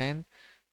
10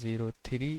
03،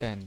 10.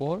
4،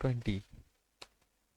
20.